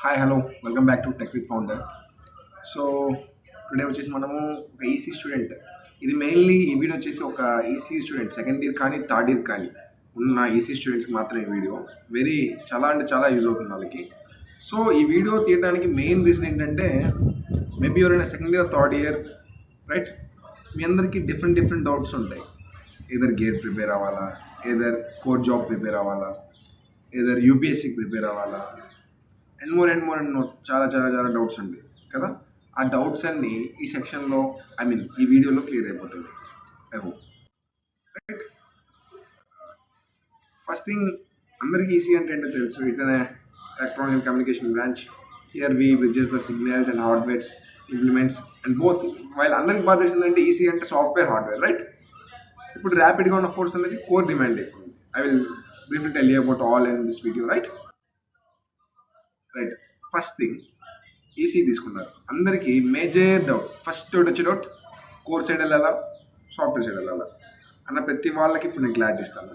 Hi hello welcome back to tech with founder. So today వచ్చేసి మనము ఒక EC student, ఇది మెయిన్లీ ఈ వీడియో వచ్చేసి ఒక ఈసీ స్టూడెంట్ సెకండ్ ఇయర్ కానీ థర్డ్ ఇయర్ కానీ ఉన్న ఈసీ స్టూడెంట్స్కి మాత్రమే ఈ వీడియో చాలా అంటే చాలా యూజ్ అవుతుంది వాళ్ళకి. సో ఈ వీడియో తీయడానికి మెయిన్ రీజన్ ఏంటంటే, మేబీ ఎవరైనా second year third year right, మీ అందరికీ డిఫరెంట్ డౌట్స్ ఉంటాయి. ఏదర్ గేట్ ప్రిపేర్ అవ్వాలా, ఏదర్ కోర్ జాబ్ ప్రిపేర్ అవ్వాలా, ఏదర్ యూపీఎస్సీకి ప్రిపేర్ అవ్వాలా, అండ్ మోర్ చాలా చాలా చాలా డౌట్స్ ఉంటాయి కదా. ఆ డౌట్స్ అన్ని ఈ సెక్షన్లో ఈ వీడియోలో క్లియర్ అయిపోతుంది. I hope right. First thing, అందరికీ ఈసీ అంటే ఏంటో తెలుసు. It's an electronic and communication branch. Here we bridges the signals and hardwares implements and both. వాళ్ళు అందరికి బాధ చేసిందంటే ఈసీ అంటే సాఫ్ట్వేర్ హార్డ్వేర్ రైట్. ఇప్పుడు ర్యాపిడ్గా ఉన్న ఫోర్స్ అనేది కోర్ డిమాండ్ ఎక్కువ ఉంది. I will briefly tell you about all in this video right. First thing, EC తీసుకున్నారు, అందరికీ మేజర్ డౌట్, ఫస్ట్ డౌట్ వచ్చే డౌట్, కోర్ సైడ్ వెళ్ళాలా సాఫ్ట్వేర్ సైడ్ వెళ్ళాలా అన్న ప్రతి వాళ్ళకి ఇప్పుడు నేను క్లారిటీ ఇస్తాను.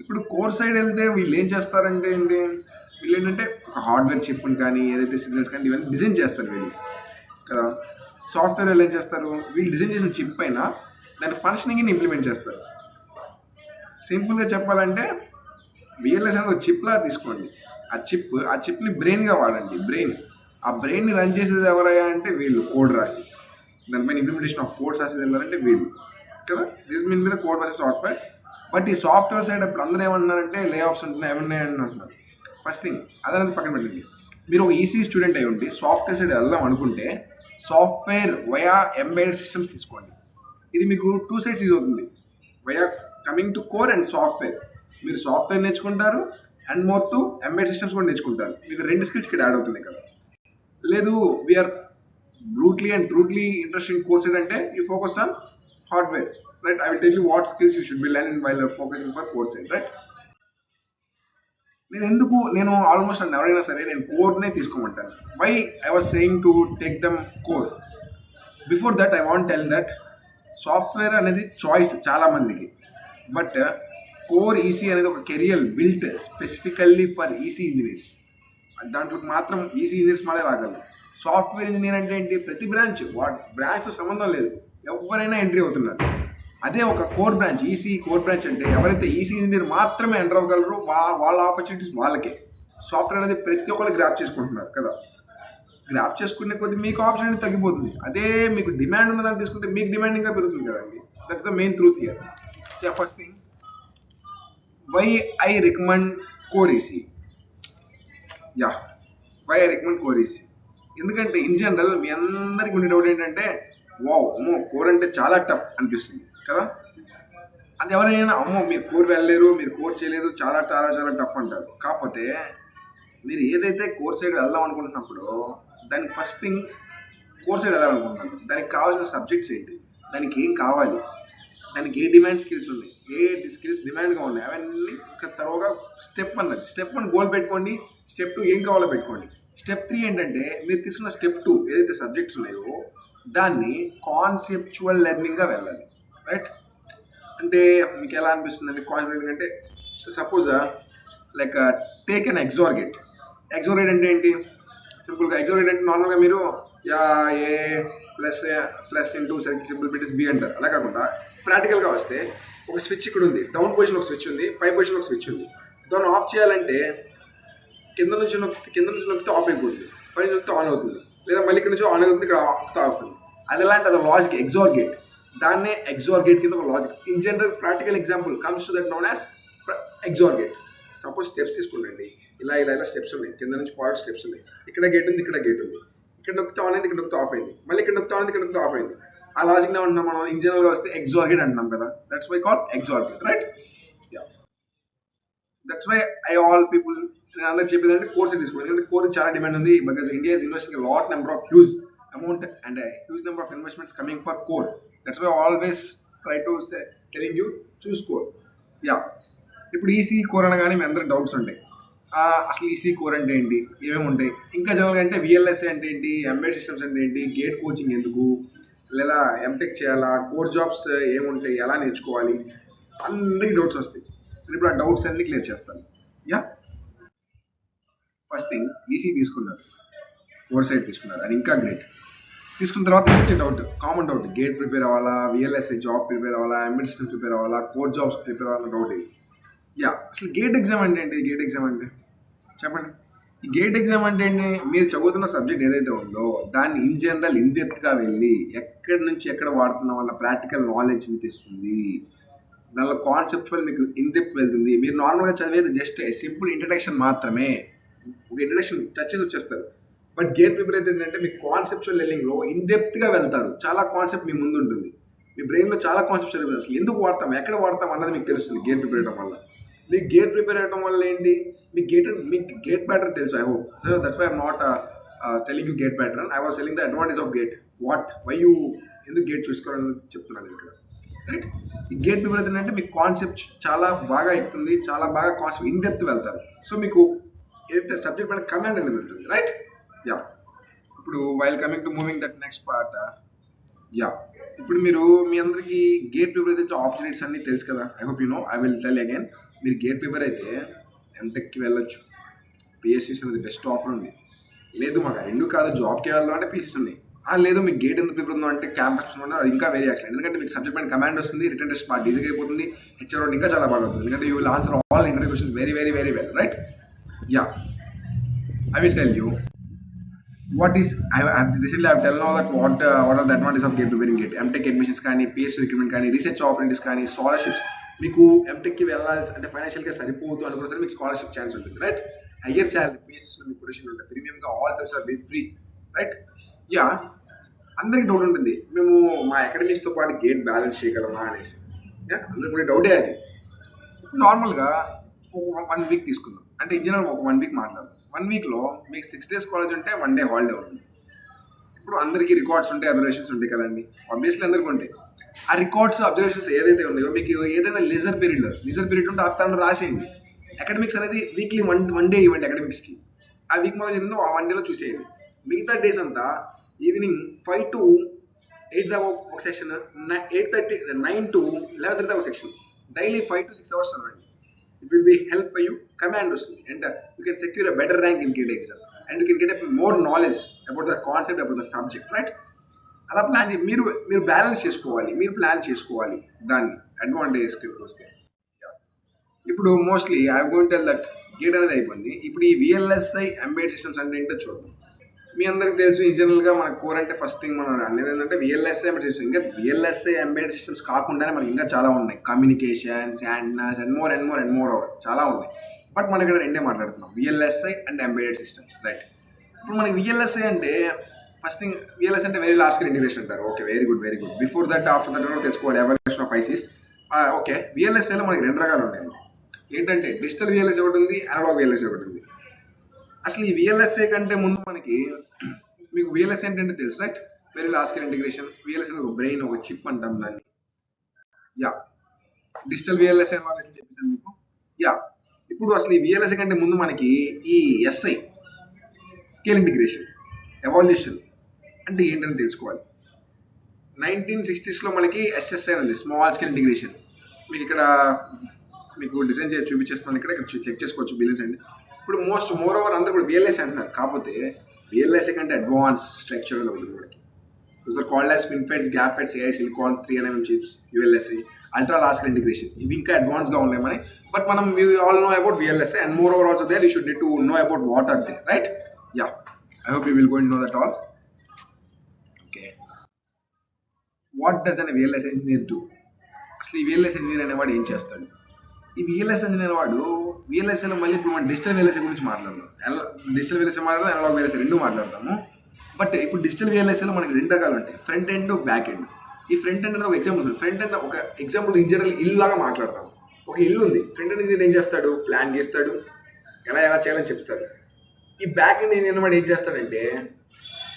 ఇప్పుడు కోర్ సైడ్ వెళ్తే వీళ్ళు ఏం చేస్తారంటే వీళ్ళు ఏంటంటే ఒక హార్డ్వేర్ చిప్ని కానీ ఏదైతే సిగ్నల్స్ కానీ ఇవన్నీ డిజైన్ చేస్తారు వీళ్ళు కదా. సాఫ్ట్వేర్ వాళ్ళు ఏం చేస్తారు, వీళ్ళు డిజైన్ చేసిన చిప్ పైన దాని ఫంక్షనింగ్ని ఇంప్లిమెంట్ చేస్తారు. సింపుల్గా చెప్పాలంటే విఎల్ఎస్ అనేది ఒక చిప్లా తీసుకోండి. ఆ చిప్ని బ్రెయిన్గా వాడండి. ఆ బ్రెయిన్ని రన్ చేసేది ఎవరయ్యా అంటే వీళ్ళు, కోడ్ రాసి దానిపైన ఇంప్లిమెంటేషన్ ఆఫ్ కోడ్స్ రాసేది వెళ్ళారంటే వీళ్ళు కదా. దిస్ మీన్ మీద కోడ్ వర్సెస్ సాఫ్ట్వేర్. బట్ ఈ సాఫ్ట్వేర్ సైడ్ ఇప్పుడు అందరూ ఏమన్నారంటే లే ఆఫ్స్ ఉంటున్నాయి, ఏమన్నాయని అంటున్నారు. ఫస్ట్ థింగ్ అదనేది పక్కన పెట్టండి. మీరు ఒక ఈసీ స్టూడెంట్ అయి ఉండి సాఫ్ట్వేర్ సైడ్ వెళ్దాం అనుకుంటే సాఫ్ట్వేర్ వయా ఎంబెడెడ్ సిస్టమ్స్ తీసుకోండి. ఇది మీకు టూ సైడ్స్ యూజ్ అవుతుంది. Via coming to core and software, మీరు సాఫ్ట్వేర్ నేర్చుకుంటారు and more to embedded systems కూడా నేర్చుకుంటారు. మీకు రెండు స్కిల్స్ ఇక్కడ యాడ్ అవుతుంది కదా. లేదు we are brutally and truthfully interesting course ఏంటంటే you focus on hardware right. I will tell you what skills you should be learn while focusing for course right. నేను ఆల్మోస్ట్ ఎవరైనా సరే నేను కోర్నే తీసుకోమంటాను. Why I was saying to take them core. Before that I want tell that software అనేది choice చాలా మందికి, but core EC అనేది ఒక career built specifically for EC engineers. దాంట్లో మాత్రం ఈసీ ఇంజనీర్స్ మాడే రాగలరు. సాఫ్ట్వేర్ ఇంజనీర్ అంటే ఏంటి, ప్రతి బ్రాంచ్తో సంబంధం లేదు, ఎవరైనా ఎంట్రీ అవుతున్నారు. అదే ఒక core branch, EC core branch అంటే ఎవరైతే ఈసీ ఇంజనీర్ మాత్రమే ఎంటర్ అవ్వగలరు, వాళ్ళ ఆపర్చునిటీస్ వాళ్ళకే. సాఫ్ట్వేర్ అనేది ప్రతి ఒక్కరు గ్రాప్ చేసుకుంటున్నారు కదా. గ్రాప్ చేసుకునే కొద్ది మీకు ఆపర్చునిటీ తగ్గిపోతుంది. అదే మీకు డిమాండ్ ఉన్నదాన్ని తీసుకుంటే మీకు డిమాండ్ ఇంకా పెరుగుతుంది కదండి. That's the main truth here. First thing, why I recommend core EC. Why I recommend core EC? ఎందుకంటే ఇన్ జనరల్ మీ అందరికి ఉండే డౌట్ ఏంటంటే, కోర్ అంటే చాలా టఫ్ అనిపిస్తుంది కదా. అది ఎవరైనా మీరు కోర్ వెళ్ళలేరు, మీరు కోర్ చేయలేదు, చాలా చాలా చాలా టఫ్ అంటారు. కాకపోతే మీరు ఏదైతే కోర్ సైడ్ వెళ్దాం అనుకుంటున్నప్పుడు దానికి ఫస్ట్ థింగ్ కోర్ సైడ్ వెళ్ళాలనుకుంటున్నారు, దానికి కావాల్సిన సబ్జెక్ట్స్ ఏంటి, దానికి ఏం కావాలి, దానికి ఏ డిమాండ్ స్కిల్స్ ఉన్నాయి, ఏ స్కిల్స్ డిమాండ్గా ఉన్నాయి, అవన్నీ తర్వాత స్టెప్ 1 గోల్ పెట్టుకోండి. స్టెప్ 2 ఏం కావాలో పెట్టుకోండి. స్టెప్ 3 ఏంటంటే మీరు తీసుకున్న స్టెప్ 2 ఏదైతే సబ్జెక్ట్స్ ఉన్నాయో దాన్ని కాన్సెప్చువల్ లెర్నింగ్గా వెళ్ళాలి రైట్. అంటే మీకు ఎలా అనిపిస్తుంది అండి కాన్సెప్ట్ అంటే, suppose like take an XOR gate అంటే ఏంటి, సింపుల్గా ఎగ్జార్గేట్ అంటే నార్మల్గా మీరు A plus into simple bit is B అంటారు. అలా కాకుండా ప్రాక్టికల్గా వస్తే ఒక స్విచ్ ఇక్కడ ఉంది, డౌన్ పొజిషన్ ఒక స్విచ్ ఉంది, పై పొజిషన్ ఒక స్విచ్ ఉంది. దాన్ని ఆఫ్ చేయాలంటే కింద నుంచి నొక్కితే ఆఫ్ అయిపోతుంది, పై నుంచి నొక్కితే ఆన్ అవుతుంది, లేదా మళ్ళీ ఇక్కడ నుంచి ఆన్ అవుతుంది, ఇక్కడ ఆఫ్ అవుతుంది. అది ఎలాంటి అది లాజిక్ ఎగ్జార్గేట్. దాన్నే ఎగ్జార్గేట్ కింద ఒక logic. In general practical example comes to that known as XOR gate. Suppose steps తీసుకుంటండి, ఇలా స్టెప్స్ ఉన్నాయి, కింద నుంచి ఫార్వర్డ్ స్టెప్స్ ఉన్నాయి, ఇక్కడ గేట్ ఉంది, ఇక్కడ గేట్ ఉంది, ఇక్కడ నొక్కితే ఆన్ అయింది, ఇక్కడ నొక్కితే ఆఫ్ అయింది, మళ్ళీ ఇక్కడ నొక్కితే ఆన్ అయింది, ఇక్కడ నొక్కితే ఆఫ్ అయింది. ఆ లాజిక్ అంటున్నాం మనం. ఇన్ జనరల్ గా వస్తే ఎగ్జార్గేట్ అంటున్నాం కదా. That's why called XOR gate right. That's why all people నేను అందరికి చెప్పేది అంటే కోర్స్ తీసుకోండి. ఎందుకంటే కోర్ చాలా డిమాండ్ ఉంది. Because India is investing lot number of huge amount and huge number of investments coming for core. That's why always try to say telling you choose core. ఇప్పుడు EC core అనగానే మీ అందరికి doubts ఉంటాయి. అసలు EC core అంటే ఏంటి, ఏమేమి ఉంటాయి, ఇంకా జనరల్గా అంటే విఎల్ఎస్ అంటే ఏంటి, ఎంబెడెడ్ సిస్టమ్స్ అంటే ఏంటి, గేట్ కోచింగ్ ఎందుకు, లేదా ఎంటెక్ చేయాలా, కోర్ జాబ్స్ ఏముంటాయి, ఎలా నేర్చుకోవాలి, అందరికి డౌట్స్ వస్తాయి. ఇప్పుడు ఆ డౌట్స్ అన్ని క్లియర్ చేస్తాను. ఫస్ట్ థింగ్ ఈసీ తీసుకున్నారు, ఫోర్ సైడ్ తీసుకున్నారు, అది ఇంకా గ్రేట్. తీసుకున్న తర్వాత వచ్చే doubt, common doubt, gate prepare అవ్వాలా, విఎల్ఎస్ఐ జాబ్ ప్రిపేర్ అవ్వాలా, ఎంబెడెడ్ సిస్టమ్ ప్రిపేర్ అవ్వాలా, కోర్ జాబ్స్ ప్రిపేర్ అవ్వాలన్న డౌట్ ఇది. యా, అసలు గేట్ ఎగ్జామ్ అంటే ఏంటి? గేట్ ఎగ్జామ్ అంటే చెప్పండి. ఈ గేట్ ఎగ్జామ్ అంటే ఏంటి? మీరు చదువుతున్న సబ్జెక్ట్ ఏదైతే ఉందో దాన్ని ఇన్ జనరల్ ఇన్ డెప్త్గా వెళ్ళి ఎక్కడి నుంచి ఎక్కడ వాడుతున్నాం అన్న ప్రాక్టికల్ నాలెడ్జ్ని తెస్తుంది. దానిలో కాన్సెప్చువల్ మీకు ఇన్ డెప్త్ వెళ్తుంది. మీరు నార్మల్గా చదివేది జస్ట్ సింపుల్ ఇంట్రడక్షన్ మాత్రమే, ఒక ఇంట్రడక్షన్ టచ్ చేసి వచ్చేస్తారు. బట్ గేట్ ప్రిపేర్ అయితే ఏంటంటే మీకు కాన్సెప్చువల్ లెర్నింగ్లో ఇన్ డెప్త్గా వెళ్తారు. చాలా కాన్సెప్ట్ మీ ముందు ఉంటుంది, మీ బ్రెయిన్లో చాలా కాన్సెప్ట్స్ జరుగుతుంది. అసలు ఎందుకు వాడతాం, ఎక్కడ వాడతాం అన్నది మీకు తెలుస్తుంది గేట్ ప్రిపేర్ అవ్వడం వల్ల. మీకు గేట్ ప్రిపేర్ అవ్వడం వల్ల ఏంటి, మీకు గేట్ ప్యాటర్న్ తెలుసు. I hope so that's why I'm not telling you GATE pattern. I was telling the advantage of GATE, what why you ఎందుకు గేట్ చూసుకోవాలని చెప్తున్నాను ఇక్కడ, రైట్. ఈ గేట్ ప్రిపేర్ అయితే అంటే మీకు కాన్సెప్ట్ చాలా బాగా ఎక్కుతుంది, చాలా బాగా కాన్సెప్ట్ ఇన్ డెప్త్ వెళ్తారు. సో మీకు ఏదైతే సబ్జెక్ట్ పైన కమాండ్ అనేది ఉంటుంది, రైట్. యా, ఇప్పుడు while coming to moving that next part. Yeah, ఇప్పుడు మీరు మీ అందరికి గేట్ ప్రిపేర్ అయితే ఆపర్చునిటీస్ అన్ని తెలుసు కదా. I hope you no. I will tell again. మీరు గేట్ ప్రిపేర్ అయితే ఎంటెక్కి వెళ్ళొచ్చు, పిఎస్సీస్ అనేది బెస్ట్ ఆఫర్ ఉంది. లేదు మాకు రెండు కాదు జాబ్కి వెళ్ళాలి అంటే పిఎస్సీస్ ఉన్నాయి. లేదు మీకు గేట్ ఎందుకు ప్రిపేర్ ఉందో అంటే క్యాంపస్ ఉంటే అది ఇంకా వెరీ ఎక్సలెంట్. ఎందుకంటే మీకు సబ్జెక్ట్ పైన కమాండ్ వస్తుంది, రిటర్న్ టెస్ట్ బాగా ఈజీగా అయిపోతుంది, హెచ్ఆర్ రౌండ్ ఇంకా చాలా బాగా అవుతుంది. ఎందుకంటే you will answer all interview questions very very very well, right. Yeah, I will tell you what is I have recently I've tell now that what are the advantages of gate preparing gate. MTech admissions కానీ, PhD recruitment కానీ, research opportunities కానీ, scholarships. మీకు ఎంటెక్కి వెళ్ళాల్సి అంటే ఫైనాన్షియల్గా సరిపోదు అనుకున్న సరే మీకు స్కాలర్షిప్ ఛాన్స్ ఉంటుంది, రైట్. హయ్యర్ శాలరీ, పిఎస్సీస్లో మీకు పొజిషన్ ఉంటుంది, ప్రీమియంగా all service are free, right. Yeah, అందరికి డౌట్ ఉంటుంది మేము మా అకాడమిక్స్తో పాటు గేట్ బ్యాలెన్స్ చేయగలమా అనేసి. అందరికి కూడా డౌటే అది. నార్మల్గా 1 వీక్ తీసుకుందాం, అంటే ఇన్ జనరల్ ఒక 1 వీక్ మాట్లాడదాం. 1 వీక్లో మీకు 6 days కాలేజ్ ఉంటే 1 day హాలిడే ఉంటుంది. ఇప్పుడు అందరికీ రికార్డ్స్ ఉంటాయి, అబ్జర్వేషన్స్ ఉంటాయి కదండి, ఆబ్వియస్లీ అందరికీ ఉంటాయి. ఆ రికార్డ్స్ అబ్జర్వేషన్స్ ఏదైతే ఉన్నాయో మీకు ఏదైనా లీజర్ పీరియడ్ ఉంటే ఆప్తాను రాసేయండి. అకాడమిక్స్ అనేది వీక్లీ వన్ డే ఈవెంట్ అకాడమిక్స్కి. ఆ వీక్ మొదలు జరిగిందో ఆ 1 dayలో చూసేయండి. మిగతా డేస్ అంతా ఈవినింగ్ 5 to 8 దాకా ఒక సెక్షన్, 8:30 9 to 11:30 దాకా ఒక సెక్షన్, డైలీ 5 to 6 hours చదవండి. It will be help for you, command వస్తుంది, and you can secure a better rank in GATE exam, and you can get a more knowledge about the concept, about the subject, right. అలా plan మీరు balance చేసుకోవాలి, మీరు plan చేసుకోవాలి దాన్ని అడ్వాంటేజెస్కి వస్తే. ఇప్పుడు mostly I going tell that gate అనేది అయిపోయింది. ఇప్పుడు ఈ విఎల్ఎస్ఐ ఎంబెడెడ్ సిస్టమ్స్ అంటే ఏంటో చూద్దాం. మీ అందరికి తెలుసు ఇన్ జనరల్గా మన కోర్ అంటే ఫస్ట్ థింగ్ మనం అనేది ఏంటంటే విఎల్ఎస్ఐ ఎంబెడెడ్ సిస్టమ్స్. ఇంకా విఎల్ఎస్ఐ ఎంబెడెడ్ సిస్టమ్స్ కాకుండానే మనకి ఇంకా చాలా ఉన్నాయి, communications, antennas and more over చాలా ఉన్నాయి. బట్ మనం ఇక్కడ రెండే మాట్లాడుతున్నాం, VLSI and embedded systems, right. ఇప్పుడు మనకి విఎల్ఎస్ఐ అంటే ఫస్ట్ థింగ్, విఎల్ఎస్ఐ అంటే వెరీ లాస్ట్ ఇంటిగ్రేషన్ అంటారు. Okay, very good. Before that after that కూడా తెలుసుకోవాలి ఎవల్యూషన్ ఆఫ్ ఐసీస్. ఓకే, విఎల్ఎస్ఐలో మనకి 2 రకాలు ఉన్నాయి. ఏంటంటే డిజిటల్ విఎల్ఎస్ఐ ఒకటి ఉంది, అనలాగ్ విఎల్ఎస్ఐ ఒకటి ఉంది. అసలు ఈ విఎల్ఎస్ఐ కంటే ముందు మీకు విఎల్ఎస్ఐ అంటే తెలుసు, right. Very last integration. VLSI ఒక బ్రెయిన్, ఒక చిప్ అంటాం దాన్ని. యా, డిజిటల్ విఎల్ఎస్ఐ చెప్పేసాను మీకు. యా, ఇప్పుడు అసలు ఈ విఎల్ఎస్ఐ కంటే ముందు మనకి ఈ ఎస్ఐ, స్కేల్ ఇంటిగ్రేషన్, ఎవల్యూషన్ అంటే ఏంటని తెలుసుకోవాలి. 1960s మనకి ఎస్ఎస్ఐ ఉంది, స్మాల్ స్కేల్ ఇంటిగ్రేషన్. మీకు ఇక్కడ మీకు డిజైన్ చేసి చూపించేస్తాను, ఇక్కడ చెక్ చేసుకోవచ్చు బిలియన్స్ అండి. ఇప్పుడు మోర్ ఓవర్ అందరూ కూడా విఎల్ఎస్ఐ అంటున్నారు, కాకపోతే విఎల్ఎస్ఐ కంటే అడ్వాన్స్ స్ట్రక్చర్ ఉంటుంది మనకి. Those are called as FinFETs, GAPFETs, AI silicon, 3nm chips, ULSI, ultra large scale integration. ఇవి ఇంకా అడ్వాన్స్ గా ఉన్నాయి మనకి. బట్ మనం we all know about VLSI and moreover also there you should need to know about what are they, right? Yeah, I hope you will go and know that all. Okay, what does an VLSI engineer do? అసలు ఈ VLSI engineer అనేవాడు ఏం చేస్తాడు? ఈ VLSI engineer వాడు VLSIలో మళ్ళీ ఇప్పుడు మనం డిజిటల్ VLSI గురించి మాట్లాడదాం. డిజిటల్ VLSI మాట్లాడదాం, అనలాగ్ VLSI రెండు మాట్లాడతాము. బట్ ఇప్పుడు డిజిటల్ విఎల్ఎస్ఐలో మనకి 2 రకాలు ఉంటాయి, ఫ్రంట్ ఎండ్, బ్యాక్ ఎండ్. ఈ ఫ్రంట్ ఎండ్ అనేది ఒక ఎగ్జాంపుల్ ఉంది. ఫ్రంట్ ఎండ్ ఒక ఎగ్జాంపుల్ ఇన్ జనరల్ ఇల్లు లాగా మాట్లాడతాం. ఒక ఇల్లు ఉంది, ఫ్రంట్ ఎండ్ ఇంజనీర్ ఏం చేస్తాడు, ప్లాన్ చేస్తాడు, ఎలా చేయాలని చెప్తాడు. ఈ బ్యాక్ ఎండ్ ఇంజనీర్ వాడు ఏం చేస్తాడంటే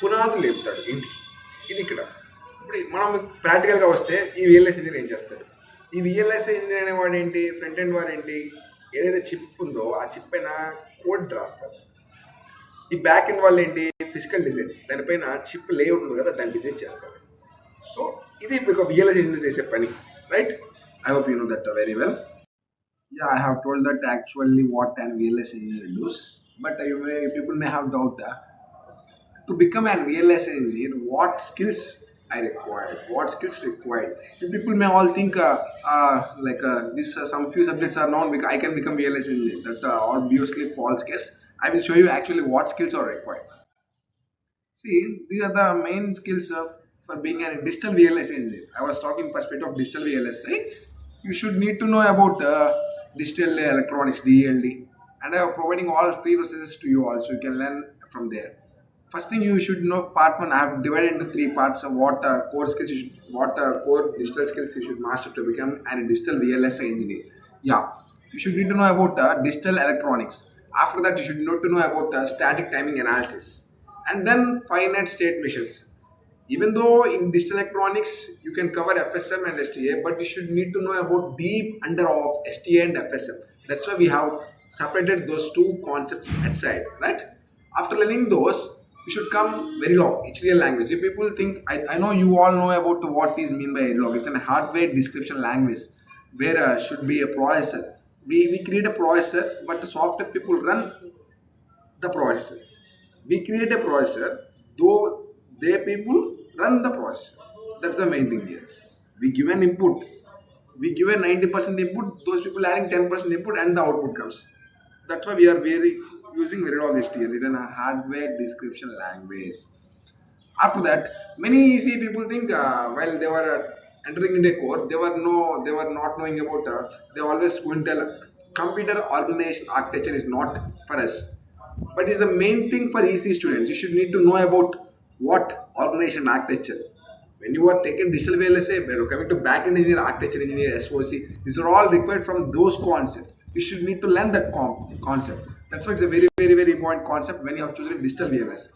పునాదులు లేపుతాడు ఇంటికి. ఇది ఇక్కడ. ఇప్పుడు మనం ప్రాక్టికల్గా వస్తే ఈ విఎల్ఎస్ఐ ఇంజనీర్ ఏం చేస్తాడు, ఈ విఎల్ఎస్ఐ ఇంజనీర్ అనేవాడు ఏంటి, ఫ్రంట్ ఎండ్ వాడు ఏంటి, ఏదైతే చిప్ ఉందో ఆ చిప్ పైన కోడ్ రాస్తారు. ఈ బ్యాక్ ఎండ్ వాళ్ళు ఏంటి, ఫిజికల్ డిజైన్, దానిపైన చిప్ లేఅవుట్ ఉంది కదా దాన్ని డిజైన్ చేస్తారు. సో ఇది ఒక విఎల్ఎస్ఐ ఇంజనీర్ చేసే పని, right. I hope you know that very well. Yeah, I have told that actually what and VLSI engineer does. But people may have doubt to become an VLS engineer, what skills I required, what skills required. You people may all think like this some few subjects are known because I can become VLS engineer. That obviously false case. I will show you actually what skills are required. See, these are the main skills of for being a digital VLS engineer. I was talking perspective of digital VLSI. You should need to know about digital electronics DLD, and I am providing all free resources to you also. You can learn from there. First thing you should know, part one. I have divided into three parts of what core skills you should, what core digital skills you should master to become a digital VLSI engineer. Yeah, you should need to know about digital electronics. After that, you should know to know about static timing analysis, and then finite state measures. Even though in digital electronics you can cover FSM and STA, but you should need to know about deep under of STA and FSM. That's why we have separated those two concepts aside, right? After learning those, you should come Verilog, HDL language. If people think, I know you all know about what is mean by Verilog. It's a hardware description language where should be a processor. We create a processor, but the software people run the processor. We create a processor, though they people run the processor. That's the main thing here. We give an input, we give a 90% input, those people adding 10% input, and the output comes. That's why we are very using Verilog HDL, written a hardware description language. After that, many easy people think while they were entering into a core, they were not knowing about. They always going to tell computer organization architecture is not for us, but is the main thing for EC students. You should need to know about what organization architecture. When you are taking digital VLSA, when you're coming to backend engineer, architecture engineer, SOC, these are all required from those concepts. You should need to learn that concept. That's why it's a very important concept when you have chosen digital VLSA.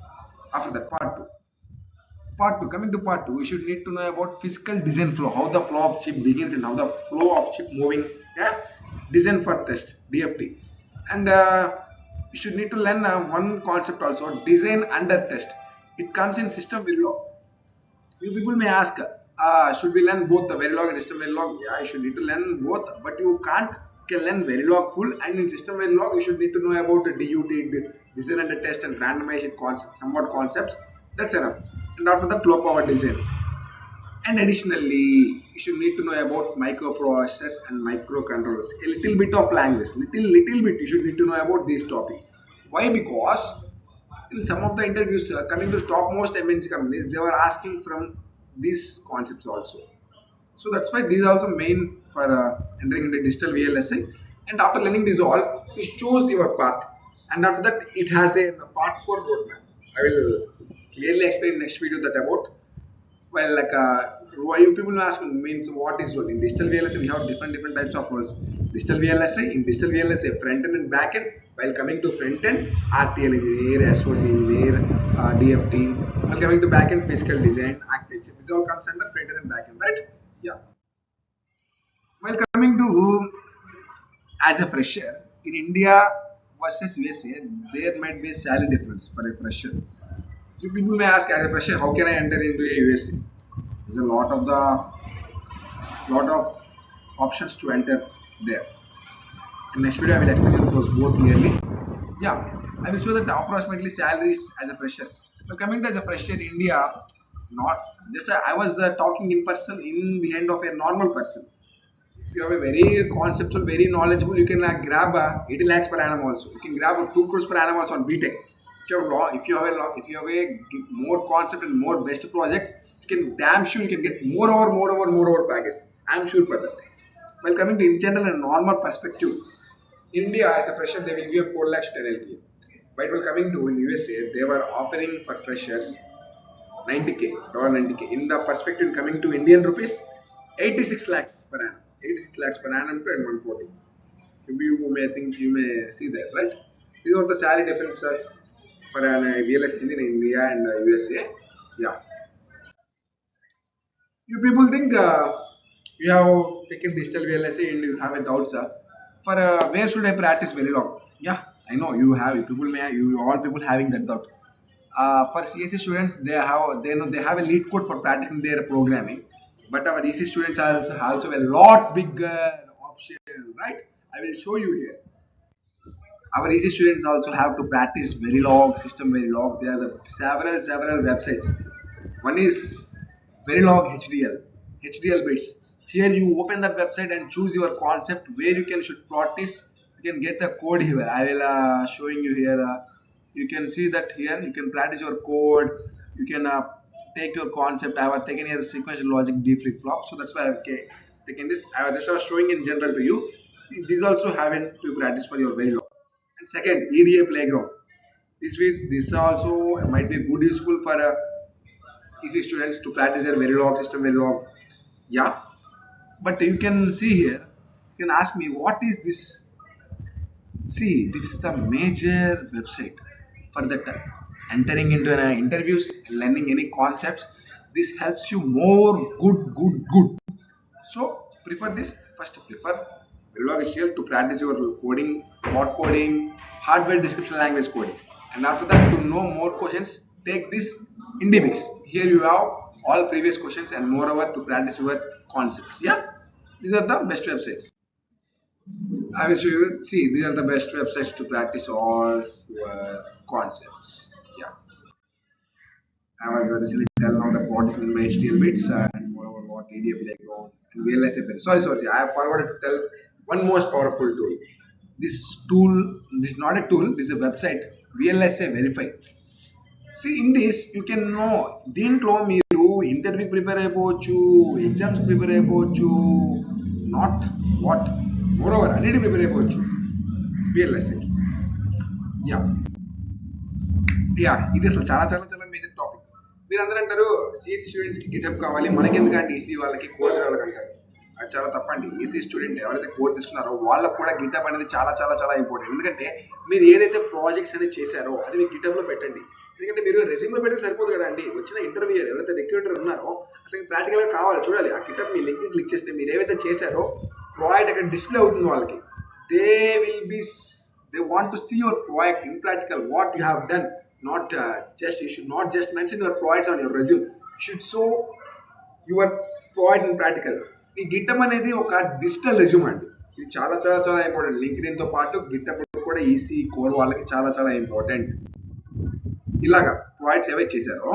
After that, part two, coming to part two, you should need to know about physical design flow, how the flow of chip begins and how the flow of chip moving. Yeah, design for test, DFT, and you should need to learn one concept also, design under test. It comes in system Verilog. You people may ask, should we learn both the Verilog and system Verilog? Yeah, you should need to learn both, but you can't can learn Verilog full, and in system Verilog you should need to know about the DUT, design under test, and randomization concept, somewhat concepts. That's enough. And after that, low power design. And additionally, you should need to know about microprocessors and microcontrollers. A little bit of language, little bit. You should need to know about this topic. Why? Because in some of the interviews coming to topmost MNC companies, they were asking from these concepts also. So that's why these are also main for entering into digital VLSI. And after learning this all, you choose your path. And after that, it has a part 4 roadmap. I will clearly explain in next video that about. Well, like why you people ask me means what is role in digital VLSI? We have different types of roles. Digital VLSI, in digital VLSI, front end and back end. While coming to front end, RTL engineer, SOC engineer, DFT. While coming to back end, physical design, architecture. This all comes under front end and back end, right? Yeah. While coming to as a fresher in India versus USA, there might be a salary difference for a fresher. You people may ask, as a fresher, how can I enter into a USA? There's a lot of options to enter there. In next video, I will explain you those both clearly. Yeah, I will show that approximately salaries as a fresher. So coming to as a fresher in India, not just I was talking in person in the hand of a normal person. If you have a very conceptual, very knowledgeable, you can grab 80 lakhs per annum also. You can grab 2 crores per annum also on BTech. If you have a more concept and more best projects, you can damn sure you can get more over package. I'm sure for that. While coming to in general and normal perspective, India as a fresher they will give 4 lakhs to 10 LPA. But while coming to in USA, they were offering for freshers 90k, $90k. In the perspective coming to Indian rupees, 86 lakhs per annum. 86 lakhs per annum to 140. You may think you may see that, right? These are the salary differences for an VLS engineer in India and USA. Yeah. You people think you have taken digital VLSA and you have a doubt, sir. For where should I practice Verilog? Yeah, I know you have. People may you all people having that doubt. For CSE students, they have a lead code for practicing their programming, but our EC students also have a lot bigger option, right? I will show you here. Our easy students also have to practice Verilog, System Verilog. There are several websites. One is Verilog HDL bits. Here you open that website and choose your concept where you can should practice. You can get the code here. I will showing you here. You can see that here. You can practice your code. You can take your concept. I have taken here sequential logic D flip flop. So that's why I have taken this. I was just showing in general to you. This also having to practice for your Verilog. And second, EDA playground. This also might be good useful for easy students to practice their Verilog, system Verilog. Yeah, but you can see here, you can ask me what is this. See, this is the major website for that entering into an interviews, learning any concepts. This helps you more good. So prefer this. First prefer Verilog HTML to practice your coding, bot coding, hardware description language coding. And after that, to know more questions, take this IndieMix. Here you have all previous questions and moreover to practice your concepts. Yeah, these are the best websites. I will show you. See, these are the best websites to practice all your concepts. Yeah, I was recently telling now the what is meant by HTML bits and moreover what EDA playground and VLSI. Sorry. I have forgotten to tell one most powerful tool. This tool, this is not a tool. This is a website. VLSI Verify. See, in this you can know దీంట్లో మీరు interview prepare అయిపోవచ్చు, exams prepare అయిపోవచ్చు, not what more over అన్నిటి prepare అయిపోవచ్చు బిఎల్ఎస్కి. Yeah ఇది అసలు చాలా major topic. మీరు అందరూ అంటారు సిఎస్సి స్టూడెంట్స్కి గిటప్ కావాలి, మనకి ఎందుకంటే ఈసీ వాళ్ళకి కోర్స్ వాళ్ళకి అంటారు. అది చాలా తప్పండి. ఈసీ స్టూడెంట్ ఎవరైతే కోర్స్ తీసుకున్నారో వాళ్ళకు కూడా గిటప్ అనేది చాలా ఇంపార్టెంట్. ఎందుకంటే మీరు ఏదైతే ప్రాజెక్ట్స్ అనేది చేశారో అది మీ గిటప్లో పెట్టండి. ఎందుకంటే మీరు రెజ్యూమ్లో పెడితే సరిపోదు కదండి. వచ్చిన ఇంటర్వ్యూ ఎవరైతే రిక్రూటర్ ఉన్నారో అతనికి ప్రాక్టికల్గా కావాలి చూడాలి. ఆ గిటప్ మీ లింక్ క్లిక్ చేస్తే మీరు ఏవైతే చేశారో ప్రాజెక్ట్ అక్కడ డిస్ప్లే అవుతుంది వాళ్ళకి. They want to see your project in practical, what you have done. You should not just mention your projects on your resume. You should show your project in practical. ఈ get-up అనేది ఒక digital resume అండి. ఇది చాలా important. LinkedIn తో పాటు get-up కూడా EC core వాళ్ళకి చాలా ఇంపార్టెంట్. ఇలాగా ప్రాజెక్ట్స్ ఏవైతే చేశారో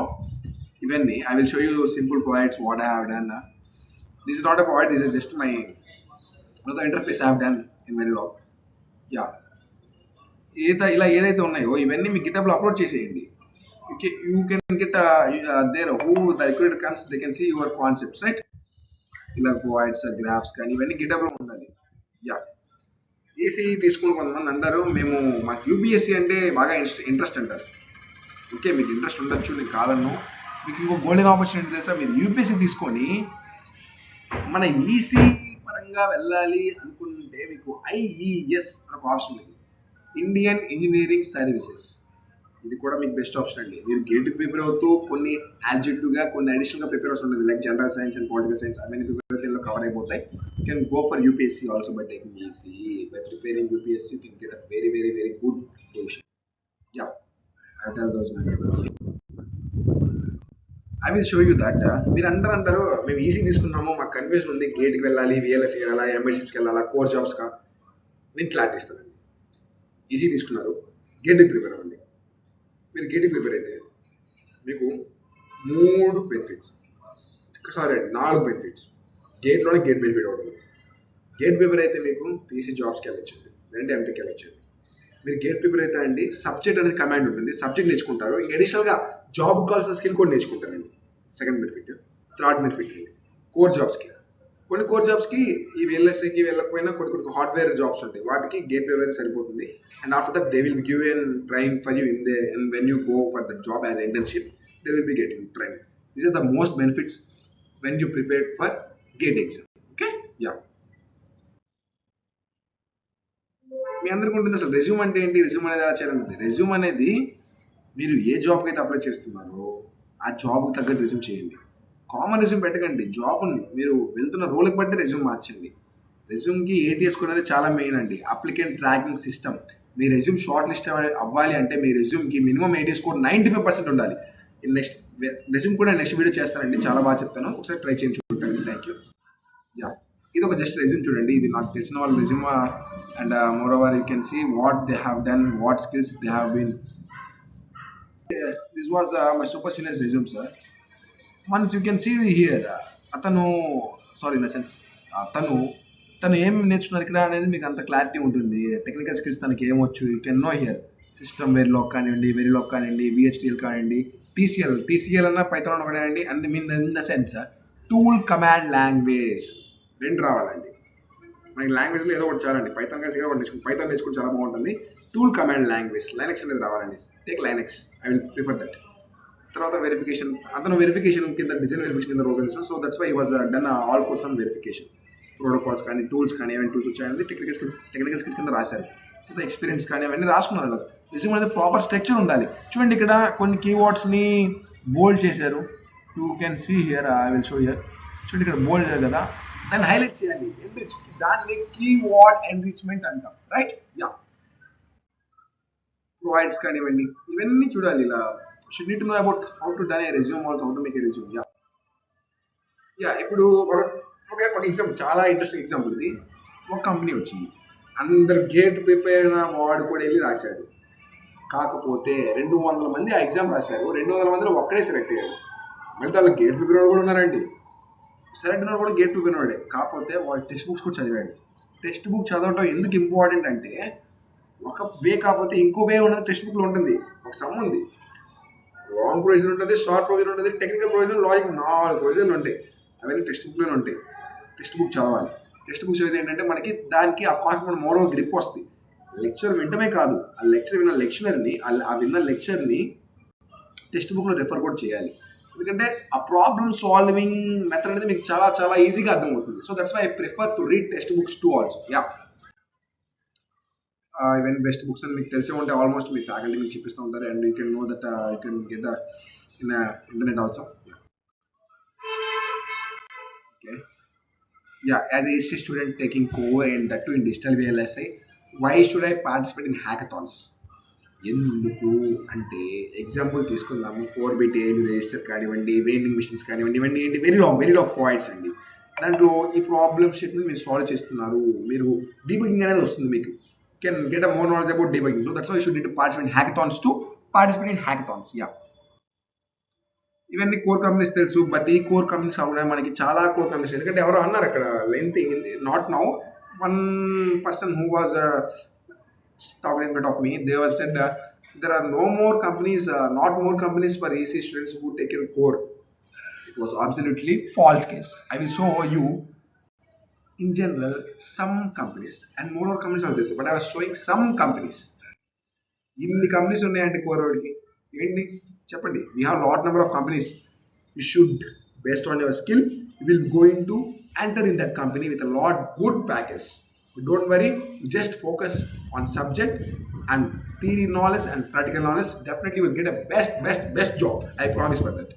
ఇవన్నీ I will show you simple projects what I have done. This is not a project, this is just my interface I have done in Verilog. Yeah, ఇలా ఏదైతే ఉన్నాయో ఇవన్నీ మీ గిటప్లో అప్లోడ్ చేసేయండి. You can get there who the recruiter comes they can see your concepts right. ఇలా projects graphs కానీ ఇవన్నీ గిటప్లో ఉండాలి. యా, ఈసీ తీసుకుని కొంతమంది అంటారు మేము మాకు యూపీఎస్సీ అంటే బాగా ఇంట్రెస్ట్ అంటారు. ఓకే, మీకు ఇంట్రెస్ట్ ఉండొచ్చు, నేను కాదన్ను. మీకు ఇంకో గోల్డెన్ ఆపర్చునిటీ తెలుసా, మీరు యూపీఎస్సీ తీసుకొని మన ఈసీ పరంగా వెళ్ళాలి అనుకుంటే మీకు ఐఈఎస్ అని ఒక ఆప్షన్ ఉంది, ఇండియన్ ఇంజనీరింగ్ సర్వీసెస్. ఇది కూడా మీకు బెస్ట్ ఆప్షన్ అండి. మీరు గేట్కి ప్రిపేర్ అవుతూ కొన్ని యాడ్జెక్టివ్గా కొన్ని అడిషనల్గా ప్రిపేర్ అవుతుంది ఉంటుంది, like general science and political science అవన్నీ ప్రిపేర్ కవర్ అయిపోతాయి. You can go for UPSC also by taking EC. By preparing UPSC you can get a very good position. Yeah, I tell those I will show you that. మీరు అందరూ అంటారు మేము EC తీసుకున్నాము, మాకు confusion ఉంది, గేట్కి వెళ్ళాలి, విఎల్ఎస్కి వెళ్ళాలా, ఎంఎస్సికి వెళ్ళాలా, కోర్ జాబ్స్కా. నేను క్లారిటీ ఇస్తానండి. ఈసీ తీసుకున్నారు, గేట్కి ప్రిపేర్ అవ్వండి. మీరు గేట్కి ప్రిపేర్ అయితే మీకు 4 బెనిఫిట్స్. గేట్లోనే గేట్ బెనిఫిట్ అవుతుంది. గేట్ ప్రిపేర్ అయితే మీకు ఈసీ జాబ్స్కి వెళ్ళొచ్చండి, లేదంటే ఎంటెక్కి వెళ్ళొచ్చండి. మీరు గేట్ ప్రిపేర్ అయితే అండి సబ్జెక్ట్ అనేది కమాండ్ ఉంటుంది, సబ్జెక్ట్ నేర్చుకుంటారు, ఇంకా అడిషనల్గా జాబ్ కావాల్సిన స్కిల్ కూడా నేర్చుకుంటారండి. Second benefit. థర్డ్ బెనిఫిట్ అండి కోర్ జాబ్స్కి. కొన్ని కోర్ జాబ్స్కి ఈ విఎల్ఎస్ఐకి వెళ్ళకపోయినా కొన్ని హార్డ్వేర్ జాబ్స్ ఉంటాయి, వాటికి గేట్ ప్రిపేర్ అయితే సరిపోతుంది. And after that they will give an training for you and when you go for the job as internship they will be getting training. This are the most benefits when you prepared for GATE exam. Okay, yeah. మీ అందరికీ ఉంటుంది అసలు resume అంటే ఏంటి, resume అనేది ఎలా చేయాలన్నది. Resume అనేది మీరు ఏ జాబ్కి అయితే అప్లై చేస్తున్నారో ఆ జాబ్కి తగ్గట్టు రెజ్యూమ్ చేయండి. కామన్ రెజ్యూమ్ పెట్టకండి. జాబ్ని మీరు వెళ్తున్న రోల్కి బట్టి రెజ్యూమ్ మార్చండి. రెజ్యూమ్కి ఏటీఎస్ అనేది చాలా మెయిన్ అండి, అప్లికెంట్ ట్రాకింగ్ సిస్టమ్. మీ రెజ్యూమ్ షార్ట్ లిస్ట్ అవ్వాలి అంటే మీ రెజ్యూమ్కి మినిమం ఏటీఎస్ స్కోర్ 95% ఉండాలి. నెక్స్ట్ రెజ్యూమ్ కూడా నెక్స్ట్ వీడియో చేస్తానండి, చాలా బాగా చెప్తాను, ఒకసారి ట్రై చేయించుకుంటాను. Thank you. యా, ఇది ఒక జస్ట్ రెజ్యూమ్ చూడండి, ఇది నాకు తెలిసిన వాళ్ళ resume. And more over you can see what they have done, what skills they have been. This was my super seniors resume sir. Once you can see here, అతను sorry in the sense తను ఏం నేర్చుకున్నారు ఇక్కడ అనేది మీకు అంత clarity ఉంటుంది. Technical skills తనకి ఏమొచ్చు, you can know here. System Verilog కానివ్వండి, వెరిలాగ్ కానివ్వండి, విహెచ్డిఎల్ కానివ్వండి, టీసీఎల్ అన్న పైథాన్ కానివ్వండి. And mean in the sense tool command language రెండు రావాలండి మనకి. లాంగ్వేజ్లో ఏదో ఒకటి చాలండి. పైథాన్ కానీ నేర్చుకుని పైథాన్ నేర్చుకుని చాలా బాగుంటుంది. టూల్ కమాండ్ లాంగ్వేజ్ లైనక్స్ అనేది రావాలండి. Take Linux, I will prefer that. తర్వాత వెరిఫికేషన్, అతను వెరిఫికేషన్ కింద డిజైన్ వెరిఫికేషన్ కింద రోల్ చేస్తాను. So that's why he was done all courses on verification. Protocols కానీ టూల్స్ కానీ ఏమైనా టూల్స్ వచ్చాయని టెక్నికల్ స్కిల్స్ కింద రాశారు. తర్వాత ఎక్స్పీరియన్స్ కానీ అవన్నీ రాసుకున్నారు. రెజ్యూమ్ అనేది ప్రాపర్ స్ట్రక్చర్ ఉండాలి. చూడండి ఇక్కడ కొన్ని కీవర్డ్స్ని బోల్డ్ చేశారు. You can see here, I will show here. చూడండి ఇక్కడ బోల్డ్ చేయాలి కదా, దాన్ని హైలైట్ చేయాలి. దాన్ని కీవర్డ్ ఎన్రిచ్మెంట్ అంటాం, రైట్? యా, ప్రొవైడ్స్ కానివ్వండి, ఇవన్నీ చూడాలి. ఇలా should need to know about how to done a resume, also how to make a resume. Yeah ఇప్పుడు ఒక ఎగ్జాంపుల్, చాలా ఇంట్రెస్టింగ్ ఎగ్జాంపుల్ ఇది. ఒక కంపెనీ వచ్చింది, అందరు గేట్ ప్రిపేర్ అయిన వాడు కూడా వెళ్ళి రాశాడు. కాకపోతే 200 మంది ఆ ఎగ్జామ్ రాశారు. 200 మందిలో ఒక్కడే సెలెక్ట్ అయ్యాడు. మళ్ళీ వాళ్ళ గేట్ ప్రిపేర్ కూడా ఉన్నారండి. సెలెక్ట్ అయిన కూడా గేట్ ప్రిపేర్ వాడే. కాకపోతే వాడు టెక్స్ట్ బుక్స్ కూడా చదివాడు. టెక్స్ట్ బుక్ చదవటం ఎందుకు ఇంపార్టెంట్ అంటే, ఒక వే కాకపోతే ఇంకో వే ఉన్నది టెక్స్ట్ బుక్లో ఉంటుంది. ఒక సమ్ ఉంది, లాంగ్ ప్రొవిజన్ ఉంటుంది, షార్ట్ ప్రొవిజన్ ఉంటుంది, టెక్నికల్ ప్రొవిజన్, లాజిక్, 4 ప్రొవిజన్లు ఉంటాయి. అవన్నీ టెక్స్ట్ బుక్లోనే ఉంటాయి. టెక్స్ట్ బుక్ చదవాలి. టెక్స్ట్ బుక్ చదివితే ఏంటంటే మనకి దానికి ఆ కాన్సెప్ట్ మోరో గ్రిప్ వస్తుంది. లెక్చర్ వింటమే కాదు, ఆ లెక్చర్ విన్న లెక్చరర్ని, ఆ విన్న లెక్చర్ని టెక్స్ట్ బుక్లో రెఫర్ కూడా చేయాలి. ఎందుకంటే ఆ ప్రాబ్లమ్ సాల్వింగ్ మెథడ్ అనేది మీకు చాలా చాలా ఈజీగా అర్థమవుతుంది. So that's why I prefer to read text books to also. Yeah, even best books అని మీకు తెలిసే ఉంటే ఆల్మోస్ట్ మీ ఫ్యాకల్టీ మీకు చూపిస్తూ ఉంటారు. And you can know that you can get the in internet also. Okay, yeah, as a history student taking core and that too in digital VLSI, why should I participate in hackathons? ఎందుకు అంటే example తీసుకుందాము, 4-bit register కానివ్వండి, వెయిండింగ్ machines కానివ్వండి, ఇవన్నీ ఏంటి very long points అండి. దాంట్లో ఈ ప్రాబ్లమ్ స్టేట్మెంట్ మీరు సాల్వ్ చేస్తున్నారు, మీరు డీబగింగ్ అనేది వస్తుంది. మీకు can get a more knowledge about debugging. So that's why you should need to participate in hackathons to participate in hackathons. Yeah, ఇవన్నీ కోర్ కంపెనీస్ తెలుసు. బట్ ఈ కోర్ కంపెనీస్ కాకుండా మనకి చాలా కోర్ కంపెనీస్, ఎందుకంటే ఎవరో అన్నారు అక్కడ length not now, one person who was talking in front of me, they were said there are no more companies, not more companies for EC students who take in core. It was absolutely false case. I will show you in general some companies and more companies are this, but I was showing some companies. ఇన్ని companies ఉన్నాయంటే core వాడికి ఏంటి చెప్పండి. We have lot number of companies. You should, based on your skill, you will going to enter in that company with a lot good package. Don't worry, you just focus on subject and theory knowledge and practical knowledge. Definitely will get a best job. I promise for that.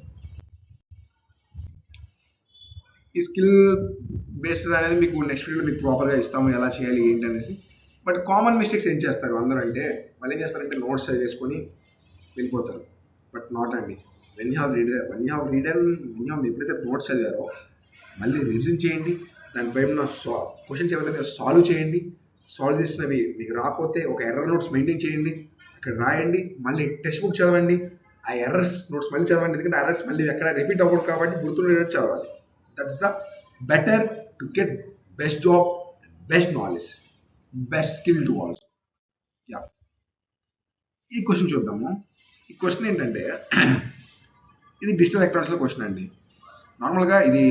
ఈ skill based అనేది మీకు next వీడియోలో మీకు ప్రాపర్గా ఇస్తాము, ఎలా చేయాలి ఏంటి అనేసి. బట్ కామన్ మిస్టేక్స్ ఏం చేస్తారు అందరూ అంటే, వాళ్ళు ఏం చేస్తారంటే నోట్స్ చదివేసుకొని వెళ్ళిపోతారు. బట్ నాట్ అండి. వెన్ యూ హ్యావ్ రీడన్ ఎప్పుడైతే నోట్స్ చదివారో మళ్ళీ రివిజన్ చేయండి. దానిపై ఉన్న క్వశ్చన్స్ ఏమైతే మీరు సాల్వ్ చేయండి. సాల్వ్ చేసినవి మీకు రాకపోతే ఒక ఎర్రర్ నోట్స్ మెయింటైన్ చేయండి, అక్కడ రాయండి. మళ్ళీ టెక్స్ట్ బుక్ చదవండి, ఆ ఎర్రర్స్ నోట్స్ మళ్ళీ చదవండి. ఎందుకంటే ఎర్రర్స్ మళ్ళీ ఎక్కడ రిపీట్ అవ్వకూడదు కాబట్టి గుర్తుండేటట్టు చదవాలి. That's the better to get best job, best knowledge, best skill to also. Yeah, ఈ క్వశ్చన్ చూద్దాము. ఈ క్వశ్చన్ ఏంటంటే ఇది డిజిటల్ ఎలక్ట్రానిక్స్లో క్వశ్చన్ అండి. నార్మల్గా ఇది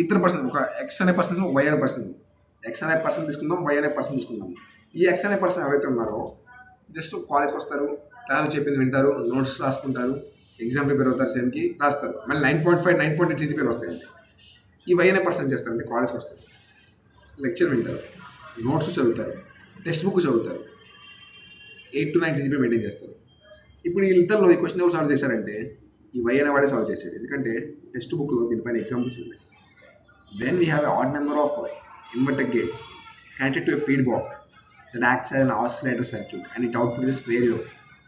ఇద్దరు పర్సన్, ఒక ఎక్స్ అనే పర్సన్, వై అనే పర్సన్. ఎక్స్ అనే పర్సన్ తీసుకుందాం, వై అనే పర్సన్ తీసుకుందాం. ఈ ఎక్స్ అనే పర్సన్ ఎవరైతే ఉన్నారో జస్ట్ కాలేజ్కి వస్తారు, క్లాసులు చెప్పింది వింటారు, నోట్స్ రాసుకుంటారు, ఎగ్జామ్ ప్రిపేర్ అవుతారు, సెమ్కి రాస్తారు, మళ్ళీ 9.5, 9.8 CGPA వస్తాయండి. ఈ వై అనే పర్సన్ చేస్తారంటే కాలేజ్కి వస్తారు, లెక్చర్ వింటారు, నోట్స్ చదువుతారు, టెక్స్ట్ బుక్ చదువుతారు, 8 to 9 CGPA మెయింటైన్ చేస్తారు. ఇప్పుడు వీళ్ళిద్దరిలో ఈ క్వశ్చన్ ఎవరు సాల్వ్ చేశారంటే ఈ వై అనేవాడే సాల్వ్ చేశాడు. ఎందుకంటే టెక్స్ట్ బుక్లో దీనిపైన ఎగ్జాంపుల్స్ ఉన్నాయి. When we have an odd number of inverter gates connected to a feedback that acts as an oscillator circuit and it outputs a stereo,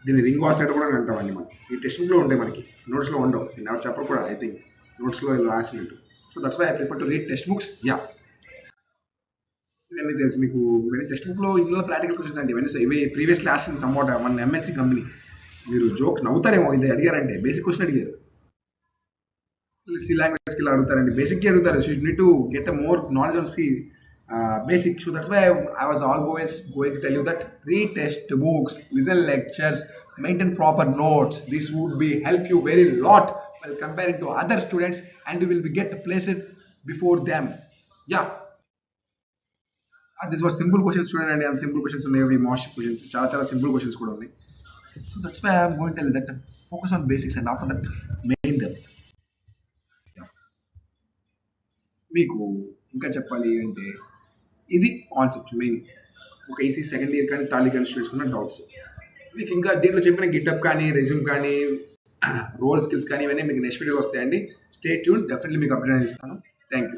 దీన్ని రింగ్ ఆసిలేటర్ కూడా అంటామండి. మనం ఈ టెక్స్ట్ బుక్లో ఉంటాయి, మనకి నోట్స్లో ఉండవు. నేను ఎవరు చెప్పరు కూడా. ఐ థింక్ నోట్స్లో రాసినట్టు so that's why I prefer to read text books. Yeah, ఇవన్నీ తెలుసు మీకు. ఇవన్నీ టెక్స్ట్ బుక్ లో ఇందులో ప్రాక్టికల్ క్వశ్చన్స్ అండి. ఇవన్నీ ఇవి ప్రీవియస్ క్లాస్ సమ్వాట్ మన ఎంఎన్సీ కంపెనీ. మీరు జోక్ నవ్వుతారేమో ఇది అడిగారంటే. బేసిక్ క్వశ్చన్ అడిగారు. సి లాంగ్వేజ్ స్కిల్ అడుగుతారండి. బేసిక్ అడుగుతారు. So you need to get a more knowledge on C basic. So that's why I was always going to tell you that read text books, listen lectures, maintain proper notes. This would be help you very lot while comparing to other students, and you will be get placed before them. Yeah, this was simple questions student, and simple questions ఉన్నాయి, most questions చాలా చాలా simple questions కూడా ఉన్నాయి. So that's why I'm going to tell you that focus on basics and after that main them. Yeah. మీకు ఇంకా చెప్పాలి అంటే ఇది కాన్సెప్ట్ మెయిన్. ఒక ఈసీ సెకండ్ ఇయర్ కానీ థర్డ్ ఇయర్ కానీ స్టూడెంట్స్ ఉన్న డౌట్స్. మీకు ఇంకా దీంట్లో చెప్పిన గిటప్ కానీ రెజ్యూమ్ కానీ రోల్ స్కిల్స్ కానీ ఇవన్నీ మీకు నెక్స్ట్ వీడియో వస్తాయండి. స్టే ట్యూన్, డెఫినెట్లీ మీకు అప్డేట్ ఇస్తాను. Thank you.